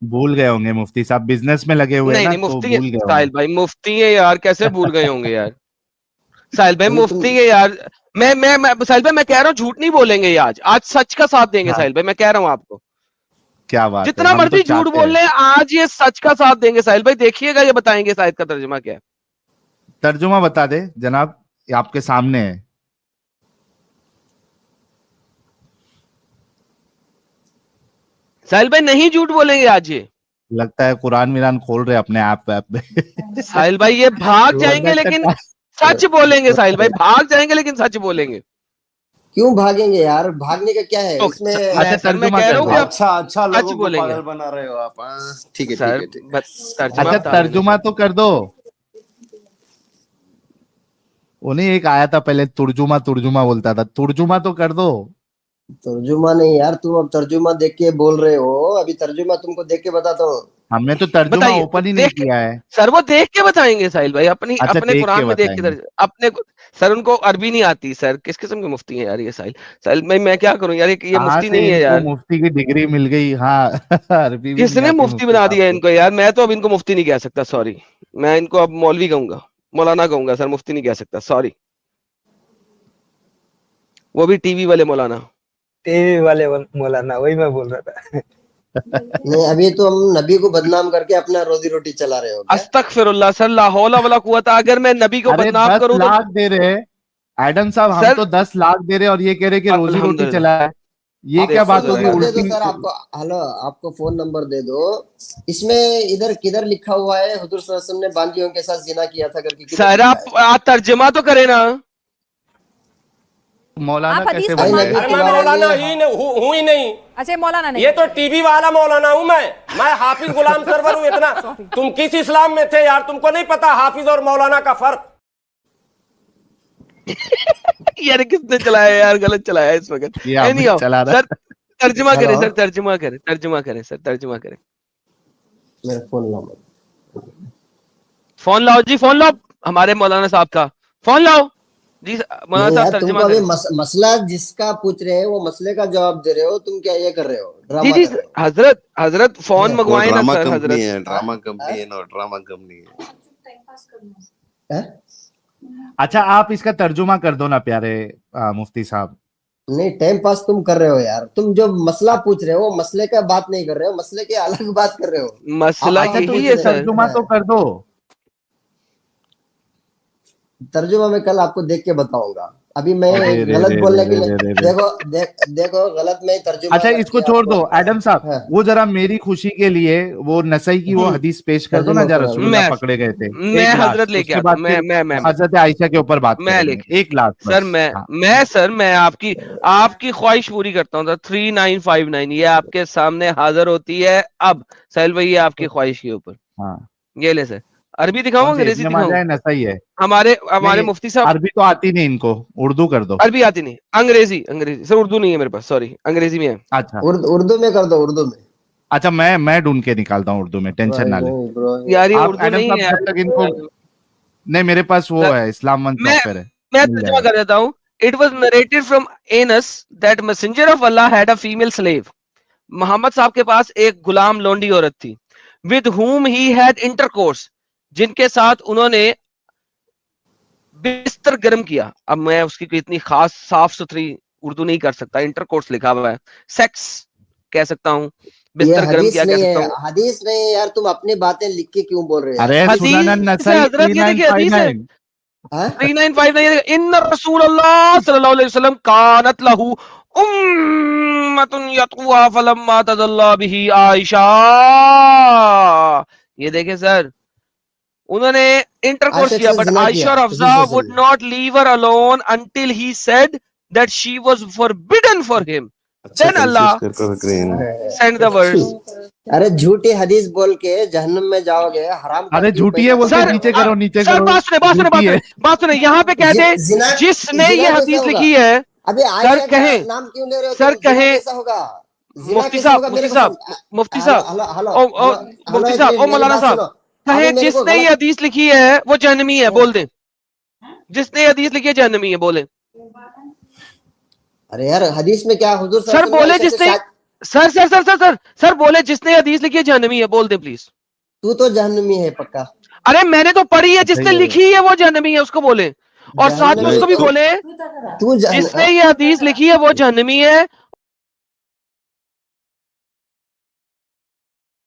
भूल गए होंगे मुफ्ती साहब, बिजनेस में लगे हुए हैं नहीं ना, नहीं, तो मुफ्ती है भूल गए साहिल होंगे। भाई, मुफ्ती है यार, कैसे भूल गए होंगे यार। साहिल भाई अभी तुम मुफ्ती है यार। मैं साहिल भाई मैं कह रहा हूँ झूठ नहीं बोलेंगे ये, आज आज सच का साथ देंगे हाँ साहिल भाई, मैं कह रहा हूँ आपको। क्या बात है, जितना हम तो मर्जी झूठ चाहते बोल हैं। ले, आज ये सच का साथ देंगे साहिल भाई, देखिएगा ये बताएंगे इस आयत का तर्जमा क्या है। तर्जुमा बता दे जनाब, ये आपके सामने है। साहिल भाई नहीं झूठ बोलेंगे आज ये। लगता है कुरान मिरान खोल रहे अपने आप पे। साहिल भाई ये भाग जाएंगे वरना लेकिन कटा- सच बोलेंगे, साहिल भाई भाग जाएंगे लेकिन सच बोलेंगे। क्यों भागेंगे यार, भागने का क्या है तो इसमें। अच्छा सर मैं तर्जुमा कह कर रहा हूँ दो कि आप। आप अच्छा अच्छा, सच लोगों को बोलेंगे पागल बना रहे हो आप। हाँ, ठीक है सर, ठीक है ठीक है। तर्जमा अच्छा बता देना तर्जुमा सर। तो कर दो। वो नहीं एक आया था पहले, तुर्जुमा तुर्जुमा बोलता था, तुर्जुमा तो कर दो। तर्जुमा नहीं यार, तुम अब तर्जुमा देख के बोल रहे हो, अभी तर्जुमा तुमको देख के बताता हूँ। हमने तो तर्जुमा बताइए ओपन ही नहीं देख के, किया है। सर वो देख के बताएंगे साहिल भाई, अपनी अच्छा अपने देख के कुरान में देख के बताएंगे। अपने सर उनको अरबी नहीं आती सर, किस किस्म के मुफ्ती हैं यार ये साहिल। साहिल भाई मैं क्या करूं यार, ये कहाँ मुफ्ती से नहीं है इनको यार, मुफ्ती की डिग्री मिल गई, हाँ। अरबी भी नहीं किसने आती मुफ्ती मुफ्ती बना साहब दिया को। इनको यार। मैं तो अब इनको मुफ्ती नहीं कह सकता, सॉरी, मैं इनको अब मौलवी कहूंगा, मौलाना कहूंगा सर, मुफ्ती नहीं कह सकता, सॉरी। वो भी टीवी वाले मौलाना। टीवी वाले मौलाना, वही मैं बोल रहा था। नहीं अभी तो हम नबी को बदनाम करके अपना रोजी रोटी चला रहे हो क्या। अस्तगफिरुल्लाह सर, ला हौला वला कुव्वता, अगर मैं नबी को अरे बदनाम 10 करूं तो लाख दे रहे हैं एडम साहब, हम सर तो 10 लाख दे रहे हैं और ये कह रहे कि रोजी रोटी अल्हम्दुलिल्लाह। चला है। ये आपको क्या देखो बात फोन जरा होगी नंबर दे दो उल्टी। सर, आपको हेलो, आपको फोन नंबर दे दो। इसमें इधर किधर लिखा हुआ है हुजूर सल्लल्लाहु अलैहि वसल्लम ने बांदियों के साथ जिना किया था करके, किधर सर लिखा है। आप तर्जमा तो करें ना। मौलाना आप हदीस कैसे भाई बन फरमाते नबी गए? हैं। के मैं बारे मौलाना में ही हूँ ही नहीं, अच्छा मौलाना नहीं, ये तो टीवी वाला मौलाना हूँ मैं हाफिज गुलाम सरवर हूँ इतना। तुम किस इस्लाम में थे यार, तुमको नहीं पता हाफिज और मौलाना का फर्क। यार किसने चलाया यार, गलत चलाया इस वक्त। ये नहीं आपने आओ चला रहा। सर, तर्जुमा करें हेलो, सर, तर्जुमा करें, तर्जुमा करें सर, तर्जुमा करें। मेरा फोन नंबर फोन लाओ जी, फोन लाओ हमारे मौलाना साहब का, फोन लाओ जी मौलाना नहीं साहब, यार, तर्जुमा तुमको अभी करें। मसला जिसका पूछ रहे हैं वो मसले का जवाब दे रहे हो, तुम क्या ये कर रहे हो, जी ड्रामा जी कर रहे हो। हजरत, हजरत फोन हैं? वो मंगवाए ना ड्रामा सर, कंपनी हजरत। है, ड्रामा कंपनी है ना, ड्रामा कंपनी है। हैं? अच्छा आप इसका तर्जुमा कर दो ना प्यारे मुफ्ती साहब। नहीं टाइम पास तुम कर रहे हो यार, तुम जो मसला पूछ रहे हो मसले का बात नहीं कर रहे हो, मसले के अलग बात कर रहे हो। मसला आप अच्छा तो यही इसका है सर। तर्जुमा तो कर दो। तर्जुमा मैं कल आपको देख के बताऊंगा, अभी मैं अरे रे गलत रे बोलने रे के रे लिए रे रे। देखो गलत मैं तर्जुमा अच्छा करके इसको छोड़ आपको। दो एडम साहब, हाँ, वो जरा मेरी खुशी के लिए वो नसई की वो हदीस पेश कर दो ना, तर्जुमा जरा करो। रसूलुल्लाह मैं पकड़े गए थे। मैं एक हजरत लास्ट, लेके उसके आता बाद हूँ, फिर मैं हजरत आयशा के ऊपर बात मैं करेंगे। लेके एक लास्ट सर, बस। हाँ मैं सर मैं आपकी ख्वाहिश पूरी करता हूँ सर। 3959 ये आपके सामने हाजिर होती है अब। साहिल भाई ये आपकी ख्वाहिश के ऊपर, हाँ। ये ले सर। अरबी दिखाऊं, कौन से अंग्रेजी इब्ने माजा दिखाऊं? है, नसई है? हमारे हमारे नहीं मुफ्ती साहब, अरबी तो आती नहीं इनको, उर्दू कर दो। अरबी आती नहीं, अंग्रेजी, अंग्रेजी सर, उर्दू नहीं है मेरे पास, सॉरी, अंग्रेजी में है। अच्छा उर्दू में कर दो, उर्दू में। अच्छा मैं ढूंढ के निकालता हूँ उर्दू में, टेंशन ना ले। नहीं ब्रो, यार ये आप उर्दू एडम नहीं साहब है जब तक इनको, यार। नहीं मेरे पास वो सर, है, इस्लाम वन मैं सॉफ्टवेयर है, मैं मिल तर्जुमा जाएगा। कर देता हूँ। It was narrated from Anas that messenger of Allah had a female slave. Muhammad साहब के पास एक गुलाम लोंडी औरत थी, with whom he had intercourse, जिनके साथ उन्होंने बिस्तर गर्म किया। अब मैं उसकी कोई इतनी खास साफ सुथरी उर्दू नहीं कर सकता, इंटरकोर्स लिखा हुआ है, सेक्स कह सकता हूँ, ये बिस्तर गर्म हदीस किया कह नहीं सकता है, हूँ। हदीस नहीं है यार, तुम अपनी बातें लिख के क्यों बोल रहे हो यार। अरे सुनन हदीस है नसई हजरत, ये देखिए हदीस है 3959। हाँ? 3959, इन रसूलुल्लाह सल्लल्लाहु अलैहि वसल्लम कानत लहू उम्मतुन यतवा फलम्मा तजल्ला बिही आयशा। ये देखें सर, उन्होंने इंटरकोर्स किया, बट आयशा और Hafsa would not leave her alone until he said that she was forbidden for him, then Allah send the verse. अरे झूठी हदीस बोल के जहन्नम में जाओगे, हराम। अरे झूठी है बोलते नीचे करो, नीचे करो। बात सुने, यहाँ पे कहते जिसने ये हदीस लिखी है, सर कहे, नाम क्यों ले रहे हो? सर कहे, होगा मुफ्ती साहब, मुफ्ती साहब, ओ मौलाना साहब, कहे जिसने ये हदीस लिखी है वो जहन्नमी है, बोल दें। जिसने ये हदीस लिखी है जहन्नमी है, बोले। अरे यार हदीस में क्या हुजूर सर बोले जिसने, सर बोले जिसने हदीस लिखी है जहन्नमी है, बोल दे प्लीज। तू तो जहन्नमी है पक्का। अरे मैंने तो पढ़ी है, जिसने लिखी है वो जहन्नमी है, उसको बोले। और साथ में उसको भी बोले जिसने ये हदीस लिखी है वो जहन्नमी है,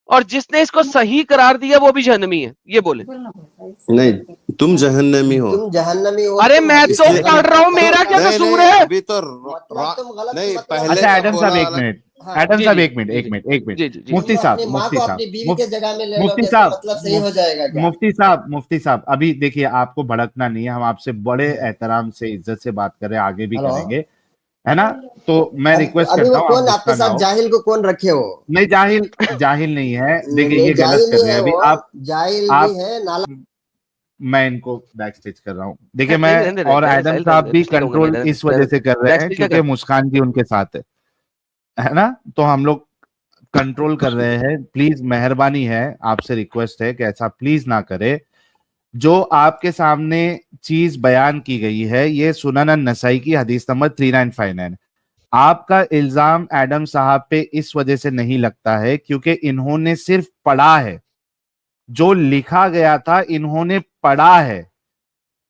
और जिसने इसको सही करार दिया वो भी जहन्नमी है, ये बोले। नहीं, तुम जहन्नमी हो, तुम जहन्नमी हो। अरे मैं तो पढ़ रहा हूँ, मेरा क्या कसूर है? अभी तो नहीं, पहले अच्छा एडम साहब एक मिनट, एडम साहब एक मिनट, मुफ्ती साहब, मुफ्ती साहब अभी देखिए, आपको भड़कना नहीं है, हम आपसे बड़े एहतराम से, इज्जत से बात करें, आगे भी करेंगे, है ना? तो मैं रिक्वेस्ट करता हूँ, कौन आपके साथ जाहिल को कौन रखे हो? नहीं, जाहिल नहीं है, देखिए ये गलत कर रहे हैं अभी आप, जाहिल भी है, नाला। मैं इनको बैक स्टेज कर रहा हूँ। देखिए मैं और एडम साहब भी कंट्रोल इस वजह से कर रहे हैं क्योंकि मुस्कान जी उनके साथ है ना, तो हम लोग कंट्रोल कर रहे हैं। प्लीज मेहरबानी है, आपसे रिक्वेस्ट है कि ऐसा प्लीज ना करे। जो आपके सामने चीज बयान की गई है, ये सुनन नसाई की हदीस नंबर 3959। आपका इल्जाम एडम साहब पे इस वजह से नहीं लगता है क्योंकि इन्होंने सिर्फ पढ़ा है, जो लिखा गया था इन्होंने पढ़ा है।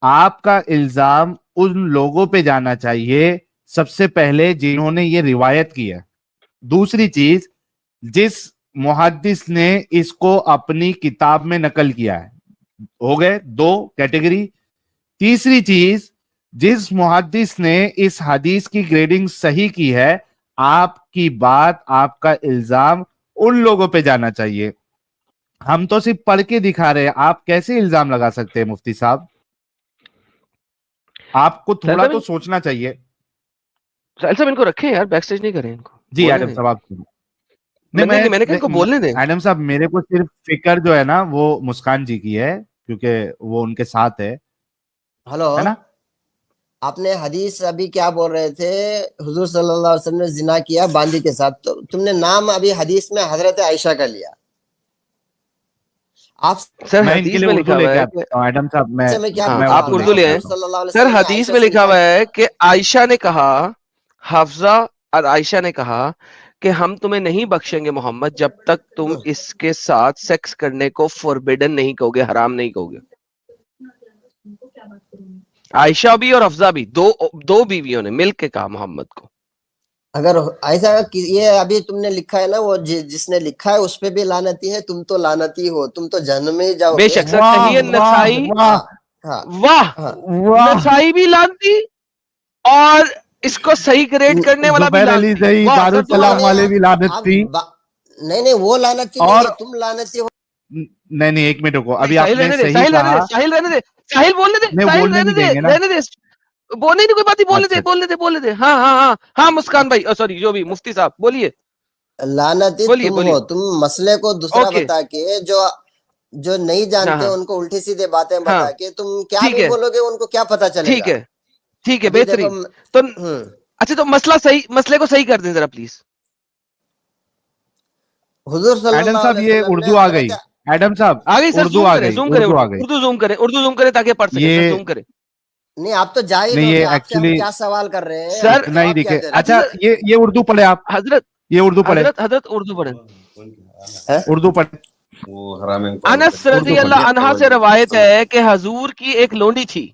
आपका इल्जाम उन लोगों पे जाना चाहिए सबसे पहले जिन्होंने ये रिवायत की है। दूसरी चीज, जिस मुहद्दिस ने इसको अपनी किताब में नकल किया है, हो गए दो कैटेगरी। तीसरी चीज, जिस मुहद्दिस ने इस हदीस की ग्रेडिंग सही की है, आपकी बात, आपका इल्जाम उन लोगों पे जाना चाहिए। हम तो सिर्फ पढ़ के दिखा रहे हैं, आप कैसे इल्जाम लगा सकते हैं मुफ्ती साहब? आपको थोड़ा तो सोचना चाहिए। साहिल साहब इनको रखें यार, बैक स्टेज नहीं करें इनको। जी एडम साहब आप मैंने कहा इनको बोलने दें। एडम साहब मेरे को सिर्फ फिक्र जो है ना वो मुस्कान जी की है क्योंकि वो उनके साथ है। हेलो, है ना? आपने हदीस अभी क्या बोल रहे थे? हुजूर सल्लल्लाहु अलैहि वसल्लम ने जिना किया बांदी के साथ, तो तुमने नाम अभी हदीस में हजरत आयशा का लिया। आप सर हदीस में लिखा हुआ है, एडम साहब मैं आप उर्दू ले आए। सर हदीस में लिखा हुआ है कि आयशा ने कहा, हफ्जा और आयशा ने कहा कि हम तुम्हें नहीं बख्शेंगे मोहम्मद जब तक तुम इसके साथ सेक्स करने को फॉरबिडन नहीं कहोगे, हराम नहीं कहोगे। आयशा भी और अफजा भी, दो बीवियों ने मिलकर कहा मोहम्मद को। अगर ऐसा ये अभी तुमने लिखा है ना, वो जिसने लिखा है उस पे भी लानती है, तुम तो लानती हो, तुम तो जहन्नम में ही जाओगे। बेशक सर सही है। नसाई, वाह, नसाई भी लानती और इसको सही ग्रेड करने वाला भी लानती, दारुल सलाम वाले भी लानती। नहीं वो लानती और तुम लानती हो। नहीं एक मिनट रुको, अभी आपने सही कहा। साहिल रहने दे, साहिल बोलने दे, साहिल रहने दे, बोलने की कोई बात नहीं, बोलने दे। हाँ मुस्कान भाई, सॉरी जो भी मुफ्ती साहब बोलिए। लानती तुम हो, तुम मसले को दूसरा बता के जो नहीं जानते उनको उल्टी सीधे बातें बता के तुम क्या भी बोलोगे, उनको क्या पता चलेगा? ठीक है बेहतरीन। तो अच्छा, तो मसले को सही कर दें जरा प्लीज। हुजूर एडम साहब ये उर्दू आ गई, एडम साहब आ गई सर, उर्दू आ गई, उर्दू जूम करें ताकि पढ़ सकें, जूम करें। नहीं आप तो जाहिल हो, आपसे हम क्या सवाल कर रहे हैं सर? नहीं दिखे। अच्छा ये उर्दू पढ़े आप हजरत, ये उर्दू पढ़े हजरत उर्दू पढ़े, उर्दू पढ़े। अनस रज़ियल्लाहु अन्हा से रवायत है कि हजूर की एक लोंडी थी,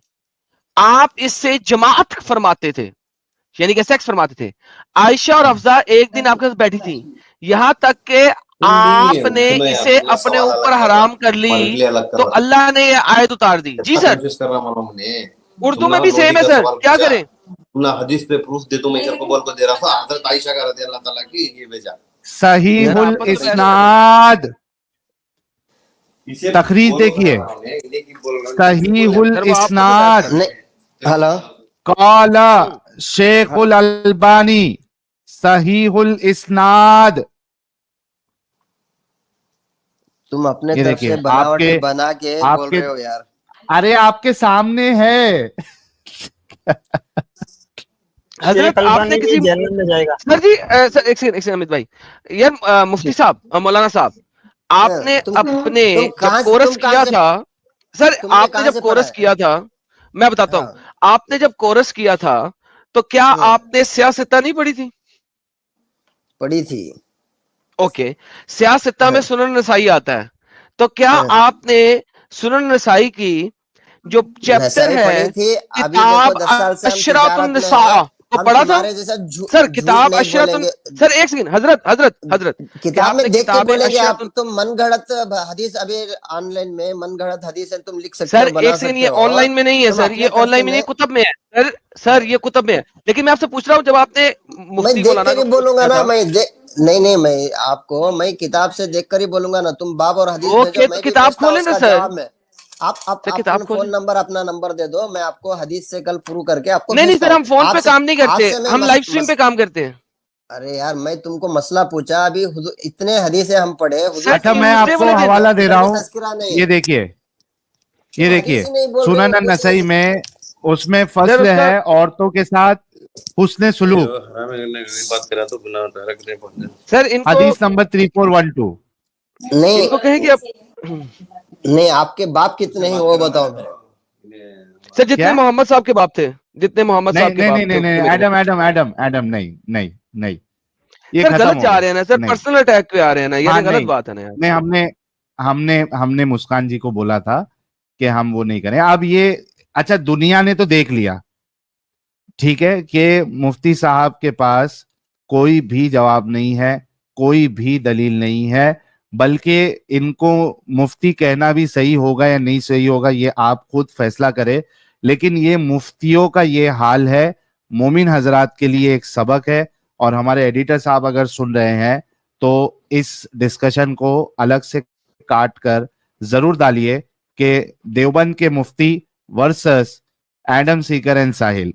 आप इससे जमात फरमाते थे, यानी कि सेक्स फरमाते थे। आयशा और अफजा एक दिन आपके साथ बैठी थी, यहाँ तक के आपने इसे अपने ऊपर हराम कर ली, तो अल्लाह ने ये आयत उतार दी। जी सर, उर्दू में भी सेम है सर, क्या करें? हदीस पे प्रूफ दे, तो मैं इधर को बोल को दे रहा था, हजरत आयशा का रज़ी अल्लाह ताला की ये भेजा सहीहुल इस्नाद। तखरीज देखिए, सहीहुल इस्नाद, हेलो, काला शेखुल अलबानी, सहीहुल इस्नाद। तुम अपने ये तरफ से देखिए, बनावटी बना के बोल आपके रहे हो यार। अरे आपके सामने है। हजरत आपने किसी जहन्नम में जाएगा। सर जी सर एक सेकंड अमित भाई, यार मुफ्ती साहब मौलाना साहब, आपने अपने जब कोरस किया था सर, आपने जब कोरस किया था, मैं बताता हूँ, आपने जब कोरस किया था तो क्या आपने सियासता नहीं पढ़ी थी? पढ़ी थी। ओके, सियासता में सुनन नसाई आता है, तो क्या आपने सुनन नसाई की जो चैप्टर है किताब अशरातुन निसा को पढ़ा था? सर किताब अशरातुन, सर एक सेकंड हजरत किताब में देख के बोलेंगे आप, तुम मनगढ़ंत हदीस अभी ऑनलाइन में मनगढ़ंत हदीस है, तुम लिख सकते हो, सर एक सेकंड, ये ऑनलाइन में नहीं है सर, ये ऑनलाइन में नहीं, कुतब में है सर ये कुतब में है। लेकिन मैं आपसे पूछ रहा हूँ, जब आपने मुफ्ती मौलाना को बोलूंगा ना मैं नहीं मैं आपको मैं किताब से देखकर ही बोलूंगा ना, तुम बाब और हदीस ओके, तो किताब खोले ना सर, आप अपना फोन नंबर अपना नंबर दे दो, मैं आपको हदीस से कल प्रूव करके आपको नहीं सर, हम फोन पे काम नहीं करते, हम लाइव स्ट्रीम पे काम करते हैं। अरे यार मैं तुमको मसला पूछा, अभी इतने हदीसें हम पढ़े। अच्छा मैं आपको हवाला दे रहा हूँ, ये देखिए सुनन नसई में उसमें फसल है औरतों के साथ हुस्ने सुलूक, सर हदीस नंबर 3412। नहीं इनको कहेंगे आप, नहीं आपके बाप कितने हैं वो बताओ मेरे। सर जितने मोहम्मद साहब के बाप थे, जितने मोहम्मद साहब के बाप थे। नहीं एडम नहीं ये सर गलत जा रहे हैं ना सर, पर्सनल अटैक पे आ रहे हैं ना, ये गलत बात है ना यार। नहीं हमने मुस्कान जी को बोला था कि हम वो नहीं करें। अब ये अच्छा दुनिया ने तो देख लिया, ठीक है, कि मुफ्ती साहब के पास कोई भी जवाब नहीं है, कोई भी दलील नहीं है, बल्कि इनको मुफ्ती कहना भी सही होगा या नहीं सही होगा ये आप खुद फैसला करें। लेकिन ये मुफ्तियों का ये हाल है, मोमिन हजरात के लिए एक सबक है। और हमारे एडिटर साहब अगर सुन रहे हैं तो इस डिस्कशन को अलग से काट कर जरूर डालिए कि देवबंद के मुफ्ती वर्सेस एडम सीकर एंड साहिल।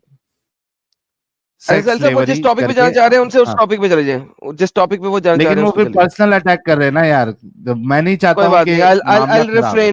वो जिस टॉपिक पे जाना चाह रहे हैं उनसे उस टॉपिक पे चले जाएं, जिस टॉपिक पे वो जाना चाह रहे हैं। लेकिन वो फिर पर्सनल अटैक कर रहे हैं ना यार, मैं नहीं चाहता हूँ कि